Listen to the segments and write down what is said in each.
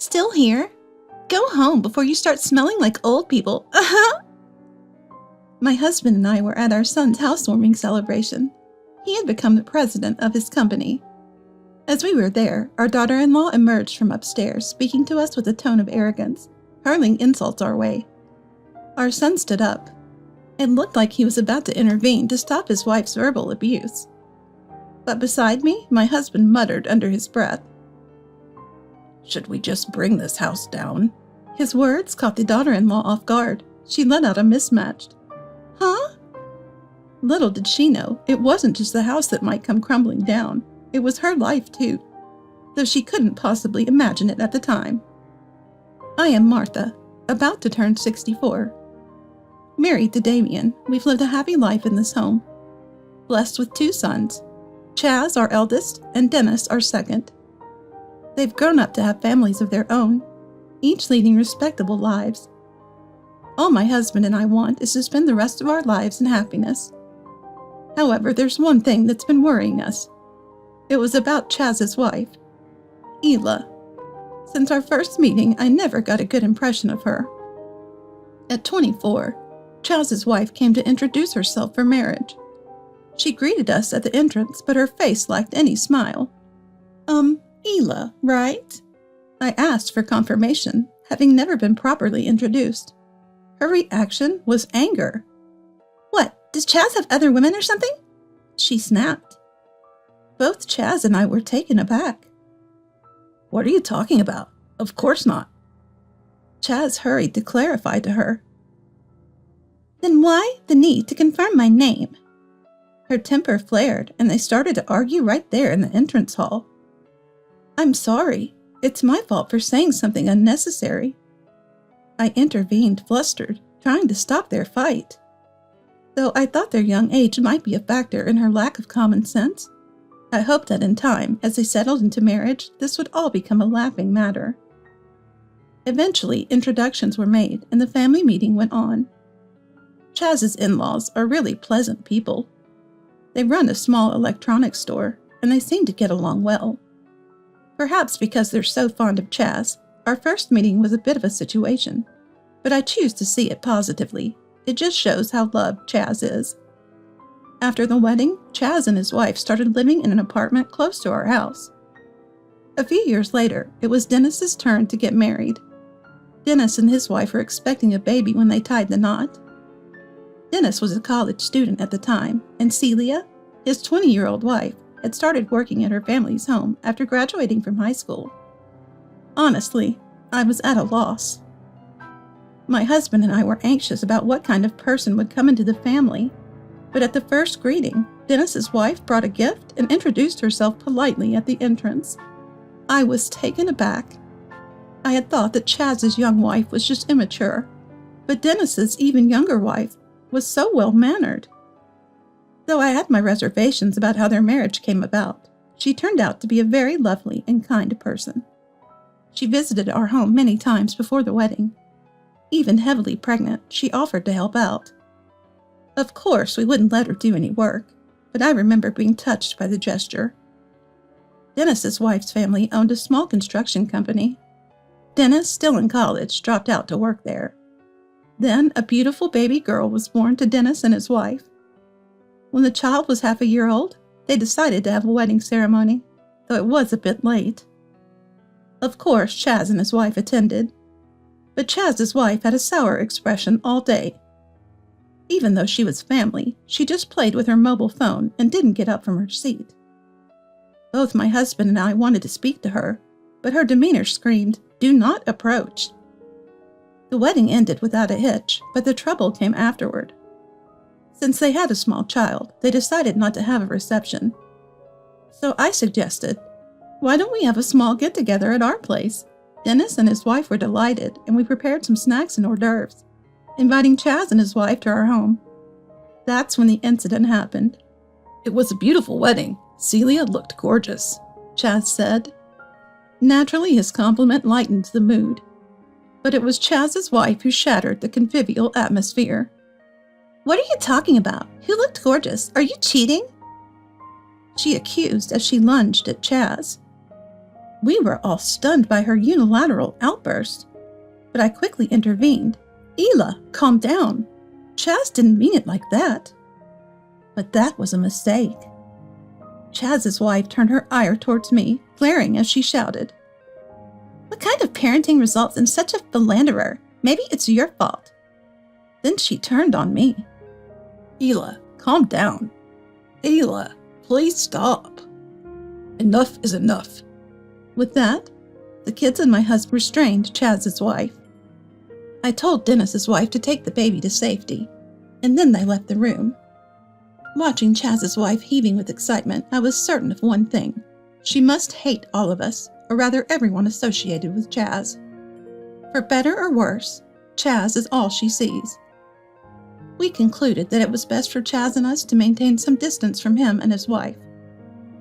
Still here? Go home before you start smelling like old people. My husband and I were at our son's housewarming celebration. He had become the president of his company. As we were there, our daughter-in-law emerged from upstairs, speaking to us with a tone of arrogance, hurling insults our way. Our son stood up. It looked like he was about to intervene to stop his wife's verbal abuse. But beside me, my husband muttered under his breath, "Should we just bring this house down?" His words caught the daughter-in-law off guard. She let out a mismatched, "Huh?" Little did she know, it wasn't just the house that might come crumbling down. It was her life too, though she couldn't possibly imagine it at the time. I am Martha, about to turn 64. Married to Damien, we've lived a happy life in this home. Blessed with 2 sons, Chaz, our eldest, and Dennis, our second. They've grown up to have families of their own, each leading respectable lives. All my husband and I want is to spend the rest of our lives in happiness. However, there's one thing that's been worrying us. It was about Chaz's wife, Ela. Since our first meeting, I never got a good impression of her. At 24, Chaz's wife came to introduce herself for marriage. She greeted us at the entrance, but her face lacked any smile. Ela, right?" I asked for confirmation, having never been properly introduced. Her reaction was anger. "What, does Chaz have other women or something?" she snapped. Both Chaz and I were taken aback. "What are you talking about? Of course not." Chaz hurried to clarify to her. "Then why the need to confirm my name?" Her temper flared, and they started to argue right there in the entrance hall. "I'm sorry. It's my fault for saying something unnecessary." I intervened, flustered, trying to stop their fight. Though I thought their young age might be a factor in her lack of common sense, I hoped that in time, as they settled into marriage, this would all become a laughing matter. Eventually, introductions were made, and the family meeting went on. Chaz's in-laws are really pleasant people. They run a small electronics store, and they seem to get along well. Perhaps because they're so fond of Chaz, our first meeting was a bit of a situation, but I choose to see it positively. It just shows how loved Chaz is. After the wedding, Chaz and his wife started living in an apartment close to our house. A few years later, it was Dennis's turn to get married. Dennis and his wife were expecting a baby when they tied the knot. Dennis was a college student at the time, and Celia, his 20-year-old wife, had started working at her family's home after graduating from high school. Honestly, I was at a loss. My husband and I were anxious about what kind of person would come into the family, but at the first greeting, Dennis's wife brought a gift and introduced herself politely at the entrance. I was taken aback. I had thought that Chaz's young wife was just immature, but Dennis's even younger wife was so well-mannered. Though I had my reservations about how their marriage came about, she turned out to be a very lovely and kind person. She visited our home many times before the wedding. Even heavily pregnant, she offered to help out. Of course, we wouldn't let her do any work, but I remember being touched by the gesture. Dennis's wife's family owned a small construction company. Dennis, still in college, dropped out to work there. Then a beautiful baby girl was born to Dennis and his wife. When the child was half a year old, they decided to have a wedding ceremony, though it was a bit late. Of course, Chaz and his wife attended, but Chaz's wife had a sour expression all day. Even though she was family, she just played with her mobile phone and didn't get up from her seat. Both my husband and I wanted to speak to her, but her demeanor screamed, "Do not approach." The wedding ended without a hitch, but the trouble came afterward. Since they had a small child, they decided not to have a reception. So I suggested, why don't we have a small get-together at our place? Dennis and his wife were delighted, and we prepared some snacks and hors d'oeuvres, inviting Chaz and his wife to our home. That's when the incident happened. "It was a beautiful wedding. Celia looked gorgeous," Chaz said. Naturally, his compliment lightened the mood. But it was Chaz's wife who shattered the convivial atmosphere. "What are you talking about? Who looked gorgeous? Are you cheating?" she accused as she lunged at Chaz. We were all stunned by her unilateral outburst, but I quickly intervened. Hila, calm down. Chaz didn't mean it like that. But that was a mistake. Chaz's wife turned her ire towards me, glaring as she shouted, "What kind of parenting results in such a philanderer? Maybe it's your fault." Then she turned on me. Hila, calm down. Hila, please stop. Enough is enough. With that, the kids and my husband restrained Chaz's wife. I told Dennis's wife to take the baby to safety, and then they left the room. Watching Chaz's wife heaving with excitement, I was certain of one thing. She must hate all of us, or rather everyone associated with Chaz. For better or worse, Chaz is all she sees. We concluded that it was best for Chaz and us to maintain some distance from him and his wife.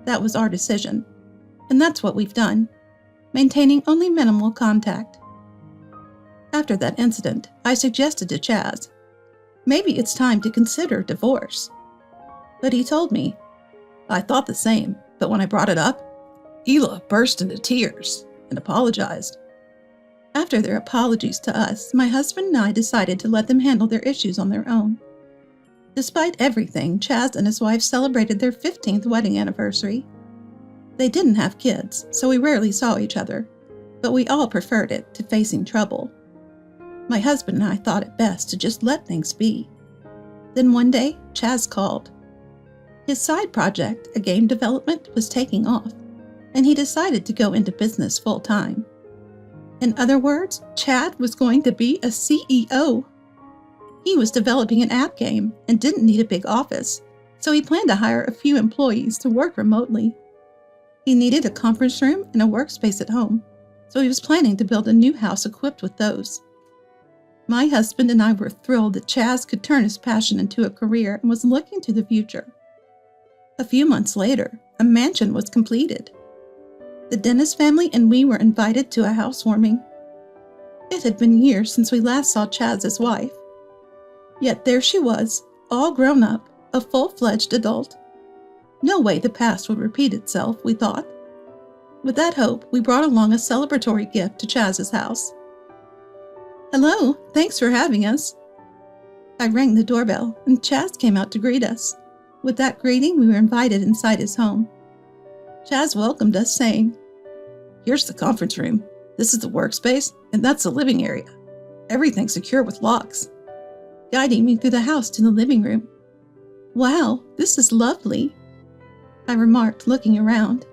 That was our decision, and that's what we've done, maintaining only minimal contact. After that incident, I suggested to Chaz, maybe it's time to consider divorce. But he told me, I thought the same, but when I brought it up, Hila burst into tears and apologized. After their apologies to us, my husband and I decided to let them handle their issues on their own. Despite everything, Chaz and his wife celebrated their 15th wedding anniversary. They didn't have kids, so we rarely saw each other, but we all preferred it to facing trouble. My husband and I thought it best to just let things be. Then one day, Chaz called. His side project, a game development, was taking off, and he decided to go into business full-time. In other words, Chad was going to be a CEO. He was developing an app game and didn't need a big office, so he planned to hire a few employees to work remotely. He needed a conference room and a workspace at home, so he was planning to build a new house equipped with those. My husband and I were thrilled that Chaz could turn his passion into a career and was looking to the future. A few months later, a mansion was completed. The Dennis family and we were invited to a housewarming. It had been years since we last saw Chaz's wife. Yet there she was, all grown up, a full-fledged adult. No way the past would repeat itself, we thought. With that hope, we brought along a celebratory gift to Chaz's house. "Hello, thanks for having us." I rang the doorbell, and Chaz came out to greet us. With that greeting, we were invited inside his home. Chaz welcomed us, saying, "Here's the conference room. This is the workspace, and that's the living area. Everything's secure with locks," guiding me through the house to the living room. "Wow, this is lovely," I remarked, looking around.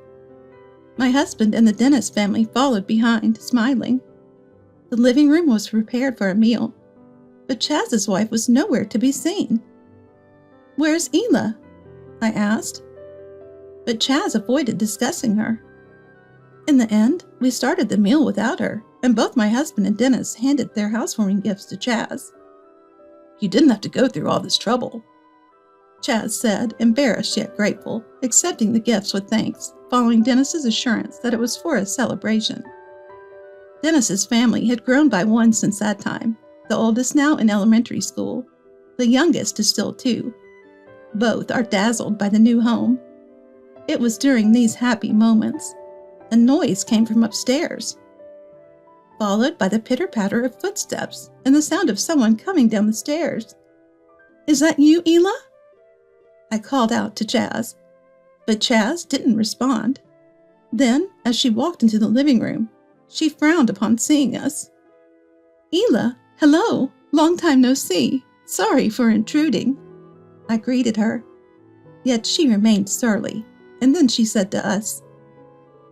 My husband and the Dennis family followed behind, smiling. The living room was prepared for a meal, but Chaz's wife was nowhere to be seen. "Where's Hila?" I asked. But Chaz avoided discussing her. In the end, we started the meal without her, and both my husband and Dennis handed their housewarming gifts to Chaz. "You didn't have to go through all this trouble," Chaz said, embarrassed yet grateful, accepting the gifts with thanks, following Dennis's assurance that it was for a celebration. Dennis's family had grown by one since that time, the oldest now in elementary school. The youngest is still 2. Both are dazzled by the new home. It was during these happy moments a noise came from upstairs, followed by the pitter-patter of footsteps and the sound of someone coming down the stairs. "Is that you, Hila?" I called out to Chaz, but Chaz didn't respond. Then, as she walked into the living room, she frowned upon seeing us. "Hila, hello, long time no see. Sorry for intruding," I greeted her. Yet she remained surly, and then she said to us,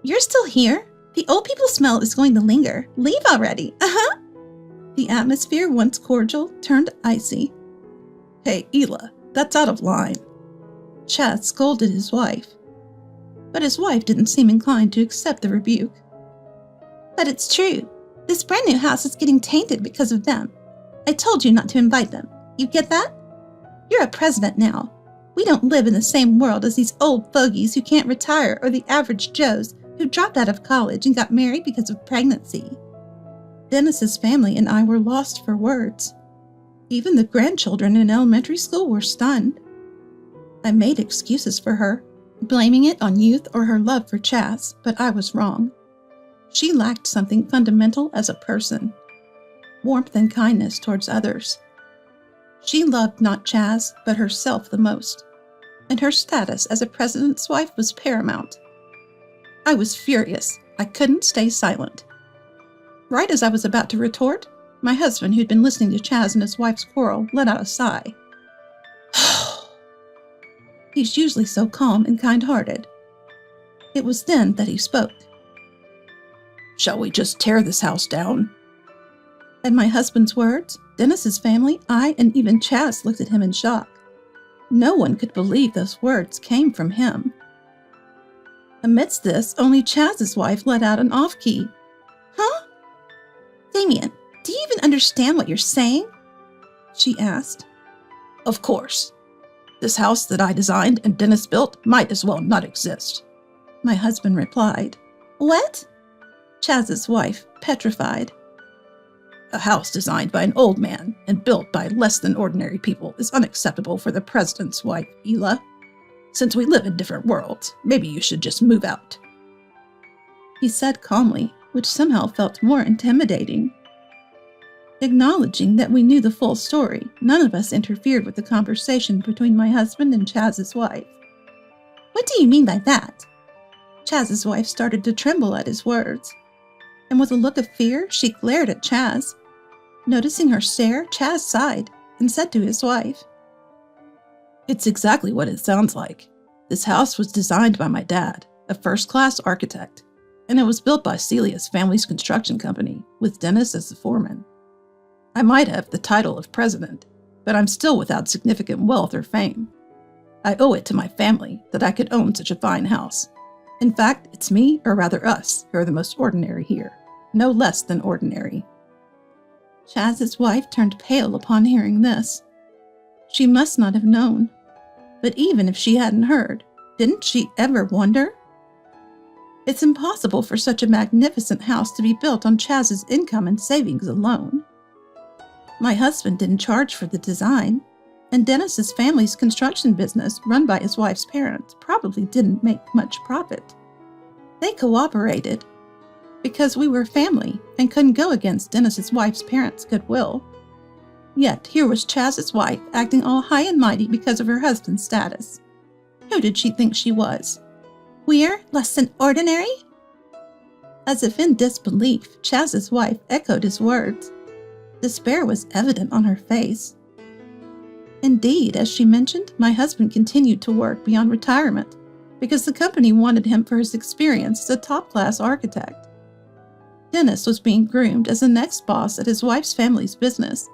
"You're still here? The old people smell is going to linger. Leave already, The atmosphere, once cordial, turned icy. "Hey, Hila, that's out of line," Chaz scolded his wife. But his wife didn't seem inclined to accept the rebuke. "But it's true. This brand new house is getting tainted because of them. I told you not to invite them. You get that? You're a president now. We don't live in the same world as these old fogies who can't retire or the average Joes who dropped out of college and got married because of pregnancy." Dennis's family and I were lost for words. Even the grandchildren in elementary school were stunned. I made excuses for her, blaming it on youth or her love for Chaz, but I was wrong. She lacked something fundamental as a person: warmth and kindness towards others. She loved not Chaz, but herself the most, and her status as a president's wife was paramount. I was furious. I couldn't stay silent. Right as I was about to retort, my husband, who'd been listening to Chaz and his wife's quarrel, let out a sigh. He's usually so calm and kind-hearted. It was then that he spoke. Shall we just tear this house down? At my husband's words, Dennis's family, I, and even Chaz looked at him in shock. No one could believe those words came from him. Amidst this, only Chaz's wife let out an off-key. Huh? Damien, do you even understand what you're saying? She asked. Of course. This house that I designed and Dennis built might as well not exist. My husband replied. What? Chaz's wife, petrified. A house designed by an old man and built by less than ordinary people is unacceptable for the president's wife, Ela. Since we live in different worlds, maybe you should just move out. He said calmly, which somehow felt more intimidating. Acknowledging that we knew the full story, none of us interfered with the conversation between my husband and Chaz's wife. What do you mean by that? Chaz's wife started to tremble at his words, and with a look of fear, she glared at Chaz. Noticing her stare, Chaz sighed and said to his wife, It's exactly what it sounds like. This house was designed by my dad, a first-class architect, and it was built by Celia's family's construction company, with Dennis as the foreman. I might have the title of president, but I'm still without significant wealth or fame. I owe it to my family that I could own such a fine house. In fact, it's me, or rather us, who are the most ordinary here. No less than ordinary. Chaz's wife turned pale upon hearing this. She must not have known. But even if she hadn't heard, didn't she ever wonder? It's impossible for such a magnificent house to be built on Chaz's income and savings alone. My husband didn't charge for the design, and Dennis's family's construction business, run by his wife's parents, probably didn't make much profit. They cooperated because we were family and couldn't go against Dennis's wife's parents' goodwill. Yet here was Chaz's wife acting all high and mighty because of her husband's status. Who did she think she was? We're less than ordinary? As if in disbelief, Chaz's wife echoed his words. Despair was evident on her face. Indeed, as she mentioned, my husband continued to work beyond retirement because the company wanted him for his experience as a top-class architect. Dennis was being groomed as the next boss at his wife's family's business.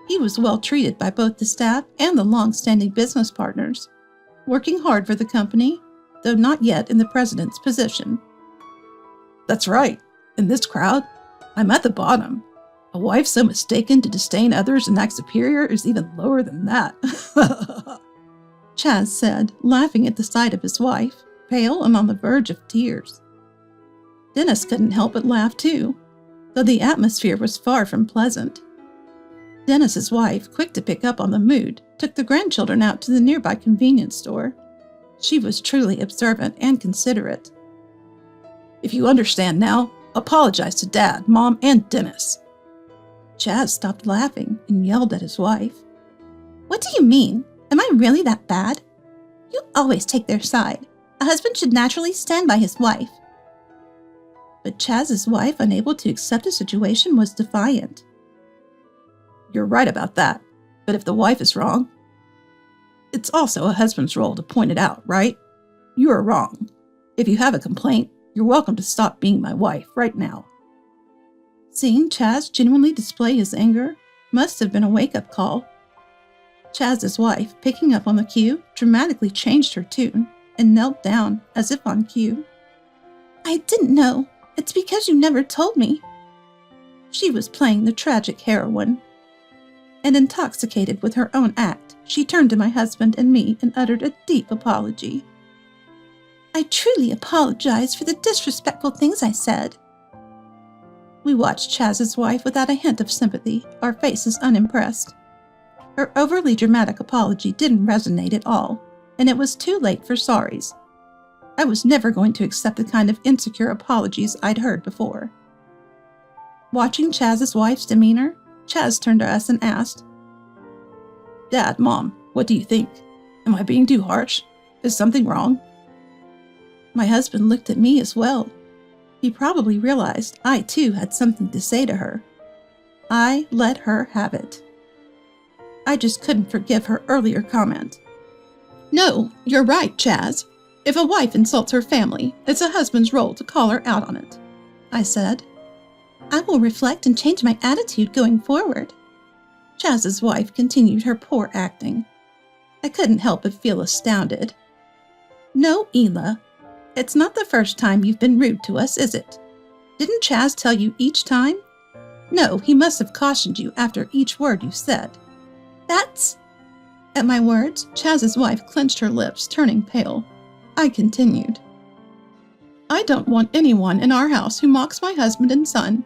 He was well treated by both the staff and the long-standing business partners, working hard for the company, though not yet in the president's position. That's right. In this crowd, I'm at the bottom. A wife so mistaken to disdain others and act superior is even lower than that. Chaz said, laughing at the sight of his wife, pale and on the verge of tears. Dennis couldn't help but laugh too, though the atmosphere was far from pleasant. Dennis's wife, quick to pick up on the mood, took the grandchildren out to the nearby convenience store. She was truly observant and considerate. If you understand now, apologize to Dad, Mom, and Dennis. Chaz stopped laughing and yelled at his wife. What do you mean? Am I really that bad? You always take their side. A husband should naturally stand by his wife. But Chaz's wife, unable to accept the situation, was defiant. You're right about that, but if the wife is wrong, it's also a husband's role to point it out, right? You are wrong. If you have a complaint, you're welcome to stop being my wife right now. Seeing Chaz genuinely display his anger must have been a wake-up call. Chaz's wife, picking up on the cue, dramatically changed her tune and knelt down as if on cue. I didn't know. It's because you never told me. She was playing the tragic heroine. And intoxicated with her own act, she turned to my husband and me and uttered a deep apology. I truly apologize for the disrespectful things I said. We watched Chaz's wife without a hint of sympathy, our faces unimpressed. Her overly dramatic apology didn't resonate at all, and it was too late for sorries. I was never going to accept the kind of insecure apologies I'd heard before. Watching Chaz's wife's demeanor, Chaz turned to us and asked, Dad, Mom, what do you think? Am I being too harsh? Is something wrong? My husband looked at me as well. He probably realized I too had something to say to her. I let her have it. I just couldn't forgive her earlier comment. No, you're right, Chaz. If a wife insults her family, it's a husband's role to call her out on it, I said. I will reflect and change my attitude going forward. Chaz's wife continued her poor acting. I couldn't help but feel astounded. No, Ela, it's not the first time you've been rude to us, is it? Didn't Chaz tell you each time? No, he must have cautioned you after each word you said. That's... At my words, Chaz's wife clenched her lips, turning pale. I continued. I don't want anyone in our house who mocks my husband and son.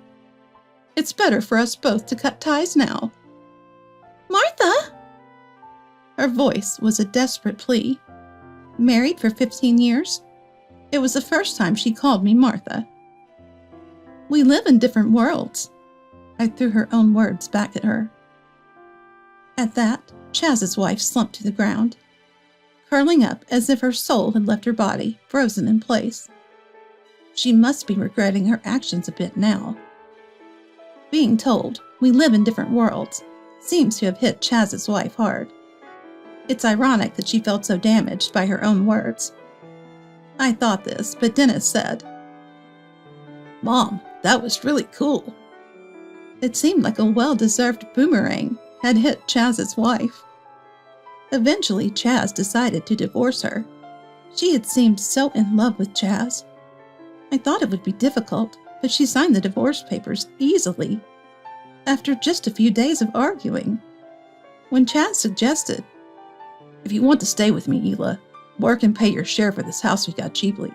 It's better for us both to cut ties now. Martha! Her voice was a desperate plea. Married for 15 years? It was the first time she called me Martha. We live in different worlds. I threw her own words back at her. At that, Chaz's wife slumped to the ground, curling up as if her soul had left her body, frozen in place. She must be regretting her actions a bit now. Being told we live in different worlds seems to have hit Chaz's wife hard. It's ironic that she felt so damaged by her own words. I thought this, but Dennis said, Mom, that was really cool. It seemed like a well-deserved boomerang had hit Chaz's wife. Eventually, Chaz decided to divorce her. She had seemed so in love with Chaz. I thought it would be difficult, but she signed the divorce papers easily, after just a few days of arguing. When Chaz suggested, If you want to stay with me, Ela, work and pay your share for this house we got cheaply,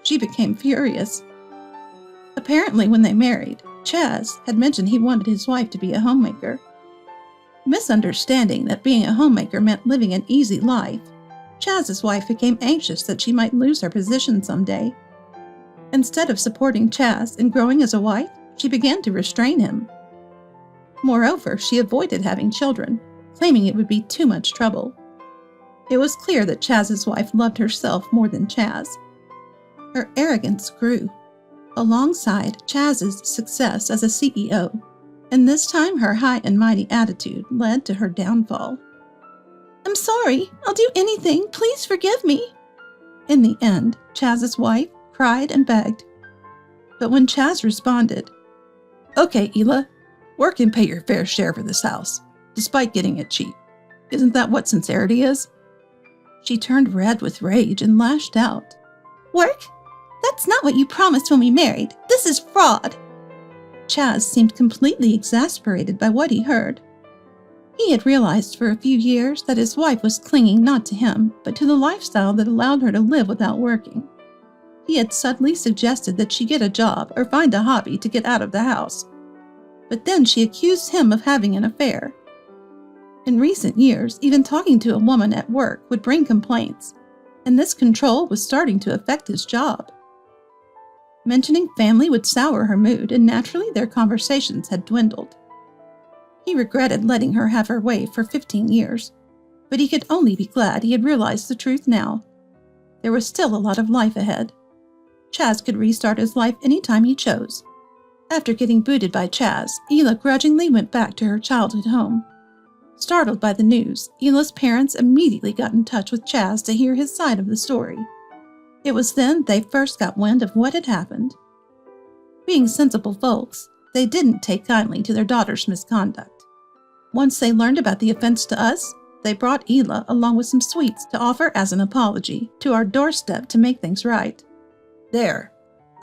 she became furious. Apparently, when they married, Chaz had mentioned he wanted his wife to be a homemaker. Misunderstanding that being a homemaker meant living an easy life, Chaz's wife became anxious that she might lose her position someday. Instead of supporting Chaz and growing as a wife, she began to restrain him. Moreover, she avoided having children, claiming it would be too much trouble. It was clear that Chaz's wife loved herself more than Chaz. Her arrogance grew, alongside Chaz's success as a CEO, and this time her high and mighty attitude led to her downfall. I'm sorry, I'll do anything, please forgive me. In the end, Chaz's wife cried and begged. But when Chaz responded, Okay, Ela, work and pay your fair share for this house, despite getting it cheap. Isn't that what sincerity is? She turned red with rage and lashed out. Work? That's not what you promised when we married. This is fraud. Chaz seemed completely exasperated by what he heard. He had realized for a few years that his wife was clinging not to him, but to the lifestyle that allowed her to live without working. He had subtly suggested that she get a job or find a hobby to get out of the house. But then she accused him of having an affair. In recent years, even talking to a woman at work would bring complaints, and this control was starting to affect his job. Mentioning family would sour her mood, and naturally their conversations had dwindled. He regretted letting her have her way for 15 years, but he could only be glad he had realized the truth now. There was still a lot of life ahead. Chaz could restart his life anytime he chose. After getting booted by Chaz, Ela grudgingly went back to her childhood home. Startled by the news, Ela's parents immediately got in touch with Chaz to hear his side of the story. It was then they first got wind of what had happened. Being sensible folks, they didn't take kindly to their daughter's misconduct. Once they learned about the offense to us, they brought Ela along with some sweets to offer as an apology to our doorstep to make things right. There.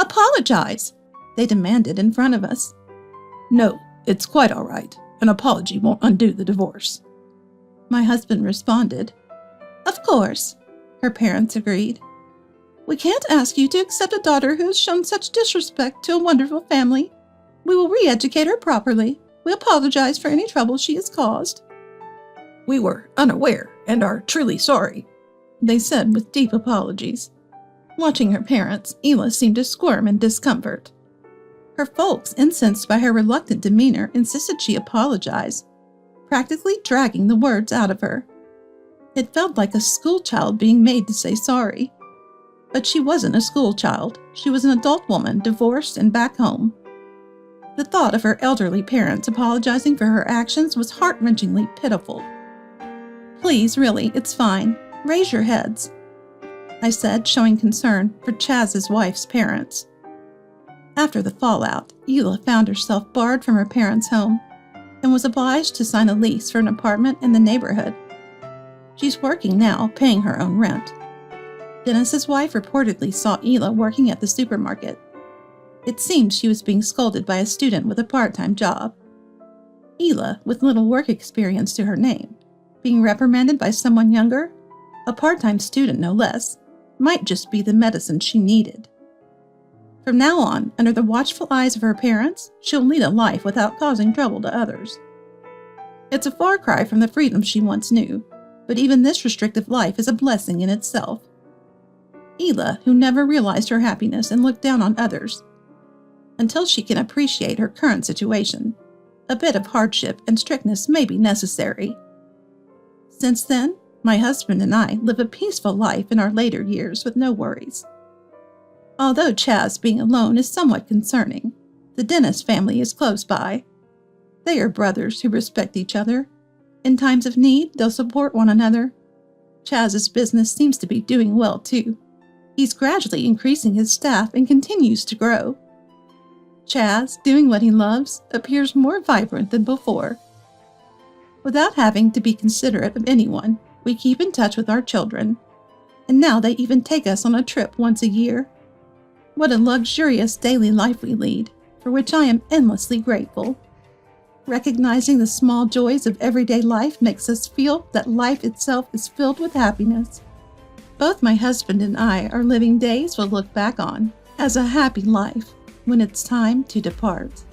Apologize, they demanded in front of us. No, it's quite all right. An apology won't undo the divorce. My husband responded. Of course, her parents agreed. We can't ask you to accept a daughter who has shown such disrespect to a wonderful family. We will re-educate her properly. We apologize for any trouble she has caused. We were unaware and are truly sorry, they said with deep apologies. Watching her parents, Ela seemed to squirm in discomfort. Her folks, incensed by her reluctant demeanor, insisted she apologize, practically dragging the words out of her. It felt like a schoolchild being made to say sorry. But she wasn't a schoolchild. She was an adult woman, divorced and back home. The thought of her elderly parents apologizing for her actions was heart-wrenchingly pitiful. "Please, really, it's fine. Raise your heads," I said, showing concern for Chaz's wife's parents. After the fallout, Ela found herself barred from her parents' home and was obliged to sign a lease for an apartment in the neighborhood. She's working now, paying her own rent. Dennis's wife reportedly saw Ela working at the supermarket. It seemed she was being scolded by a student with a part-time job. Ela, with little work experience to her name, being reprimanded by someone younger, a part-time student no less, might just be the medicine she needed. From now on, under the watchful eyes of her parents, she'll lead a life without causing trouble to others. It's a far cry from the freedom she once knew, but even this restrictive life is a blessing in itself. Ela, who never realized her happiness and looked down on others, until she can appreciate her current situation, a bit of hardship and strictness may be necessary. Since then, my husband and I live a peaceful life in our later years with no worries. Although Chaz being alone is somewhat concerning, the Dennis family is close by. They are brothers who respect each other. In times of need, they'll support one another. Chaz's business seems to be doing well, too. He's gradually increasing his staff and continues to grow. Chaz, doing what he loves, appears more vibrant than before. Without having to be considerate of anyone, we keep in touch with our children, and now they even take us on a trip once a year. What a luxurious daily life we lead, for which I am endlessly grateful. Recognizing the small joys of everyday life makes us feel that life itself is filled with happiness. Both my husband and I are living days we'll look back on as a happy life when it's time to depart.